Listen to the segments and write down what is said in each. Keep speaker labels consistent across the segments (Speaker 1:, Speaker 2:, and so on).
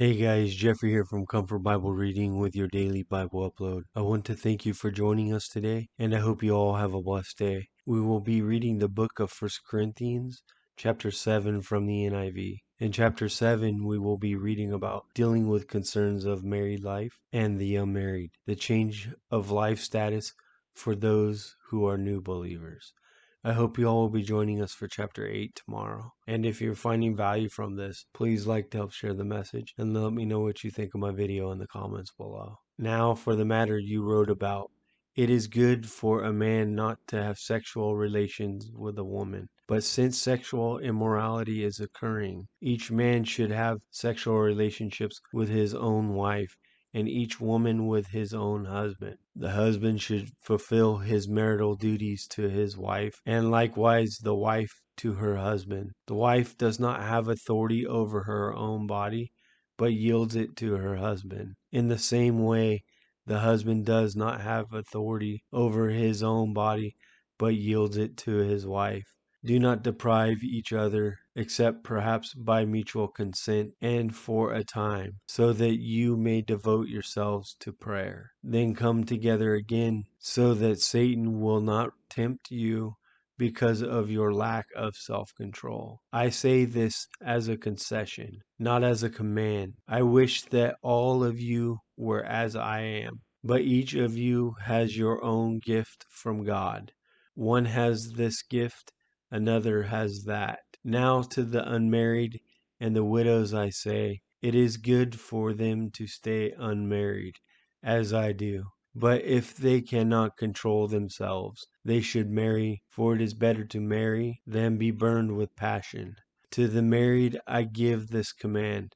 Speaker 1: Hey guys, Jeffrey here from Comfort Bible Reading with your daily Bible upload. I want to thank you for joining us today, and I hope you all have a blessed day. We will be reading the book of 1 Corinthians, chapter 7 from the NIV. In chapter 7, we will be reading about dealing with concerns of married life and the unmarried, the change of life status for those who are new believers. I hope you all will be joining us for chapter 8 tomorrow. And if you're finding value from this, please like to help share the message and let me know what you think of my video in the comments below. Now for the matter you wrote about. It is good for a man not to have sexual relations with a woman. But since sexual immorality is occurring, each man should have sexual relationships with his own wife, and each woman with his own husband. The husband should fulfill his marital duties to his wife, and likewise the wife to her husband. The wife does not have authority over her own body, but yields it to her husband. In the same way, the husband does not have authority over his own body, but yields it to his wife. Do not deprive each other, except perhaps by mutual consent and for a time, so that you may devote yourselves to prayer. Then come together again, so that Satan will not tempt you because of your lack of self-control. I say this as a concession, not as a command. I wish that all of you were as I am, but each of you has your own gift from God. One has this gift, another has that. Now to the unmarried and the widows I say, it is good for them to stay unmarried, as I do. But if they cannot control themselves, they should marry, for it is better to marry than be burned with passion. To the married I give this command,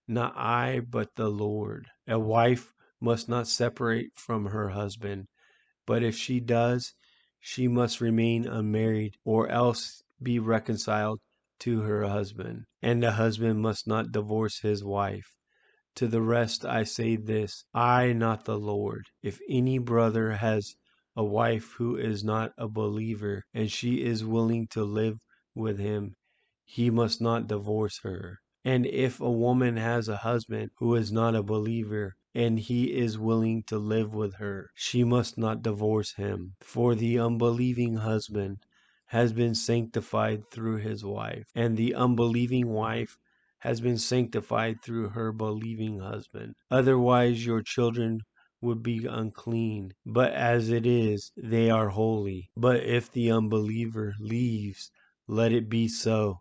Speaker 1: not I, but the Lord. A wife must not separate from her husband, but if she does, she must remain unmarried, or else be reconciled to her husband. And the husband must not divorce his wife. To the rest I say this, I, not the Lord. If any brother has a wife who is not a believer, and she is willing to live with him, he must not divorce her. And if a woman has a husband who is not a believer, and he is willing to live with her, she must not divorce him. For the unbelieving husband has been sanctified through his wife, and the unbelieving wife has been sanctified through her believing husband. Otherwise your children would be unclean, but as it is, they are holy. But if the unbeliever leaves, let it be so.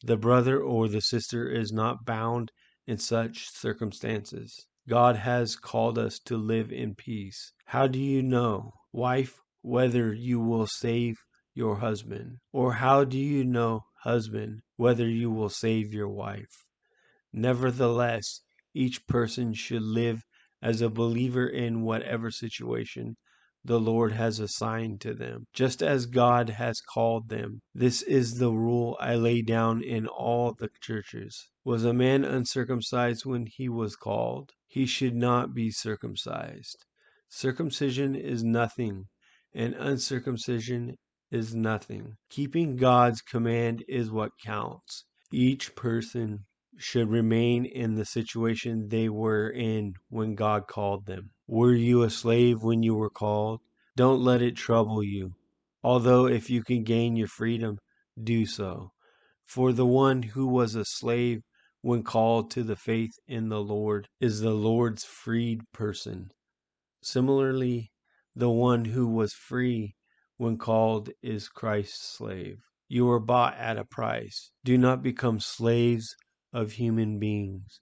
Speaker 1: The brother or the sister is not bound in such circumstances. God has called us to live in peace. How do you know, wife, whether you will save your husband? Or how do you know, husband, whether you will save your wife? Nevertheless, each person should live as a believer in whatever situation the Lord has assigned to them, just as God has called them. This is the rule I lay down in all the churches. Was a man uncircumcised when he was called? He should not be circumcised. Circumcision is nothing, and uncircumcision is nothing. Keeping God's command is what counts. Each person should remain in the situation they were in when God called them. Were you a slave when you were called? Don't let it trouble you. Although if you can gain your freedom, do so. For the one who was a slave when called to the faith in the Lord is the Lord's freed person. Similarly, the one who was free when called is Christ's slave. You were bought at a price. Do not become slaves of human beings.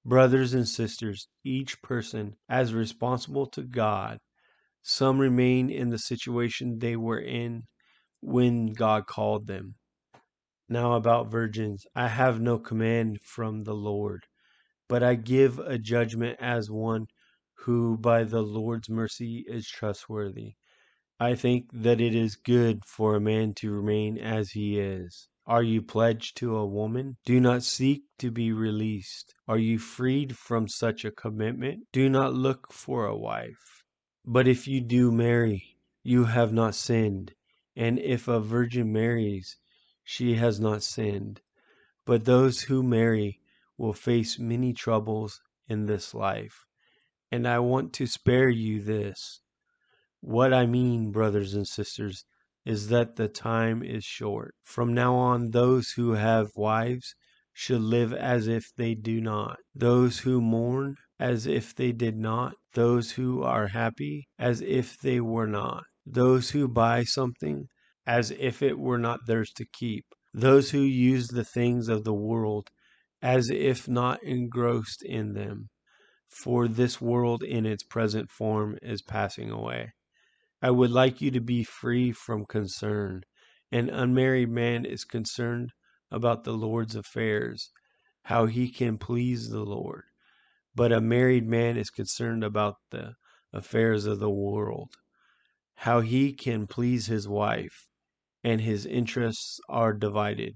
Speaker 1: Brothers and sisters, each person as responsible to God. Some remain in the situation they were in when God called them. Now about virgins, I have no command from the Lord, but I give a judgment as one who by the Lord's mercy is trustworthy. I think that it is good for a man to remain as he is. Are you pledged to a woman? Do not seek to be released. Are you freed from such a commitment? Do not look for a wife. But if you do marry, you have not sinned. And if a virgin marries, she has not sinned. But those who marry will face many troubles in this life, and I want to spare you this. What I mean, brothers and sisters, is that the time is short. From now on, those who have wives should live as if they do not, those who mourn as if they did not, those who are happy as if they were not, those who buy something as if it were not theirs to keep, those who use the things of the world as if not engrossed in them. For this world in its present form is passing away. I would like you to be free from concern. An unmarried man is concerned about the Lord's affairs, how he can please the Lord. But a married man is concerned about the affairs of the world, how he can please his wife, and his interests are divided.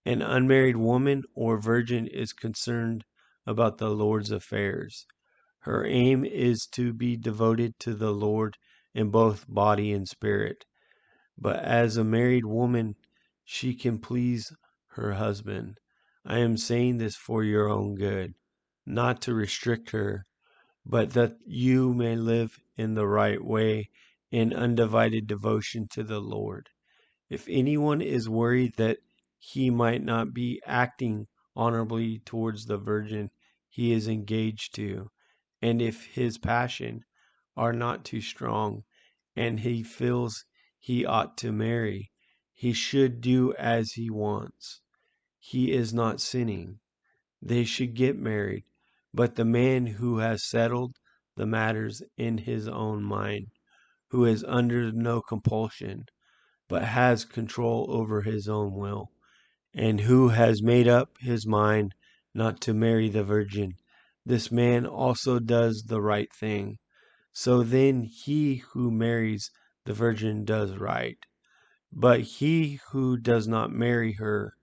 Speaker 1: An unmarried woman or virgin is concerned about the Lord's affairs. Her aim is to be devoted to the Lord in both body and spirit. But as a married woman, she can please her husband. I am saying this for your own good, not to restrict her, but that you may live in the right way in undivided devotion to the Lord. If anyone is worried that he might not be acting honorably towards the virgin he is engaged to, and if his passion are not too strong, and he feels he ought to marry, he should do as he wants. He is not sinning. They should get married, but the man who has settled the matters in his own mind, who is under no compulsion, but has control over his own will, and who has made up his mind not to marry the virgin, this man also does the right thing. So then he who marries the virgin does right, but he who does not marry her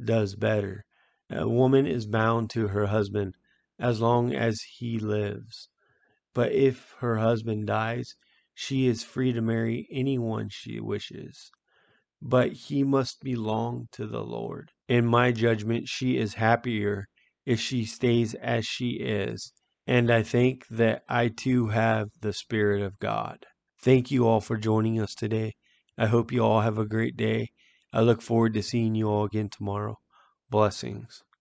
Speaker 1: does better. A woman is bound to her husband as long as he lives, but if her husband dies, she is free to marry anyone she wishes, but he must belong to the Lord. In my judgment, she is happier if she stays as she is, and I think that I too have the Spirit of God. Thank you all for joining us today. I hope you all have a great day. I look forward to seeing you all again tomorrow. Blessings.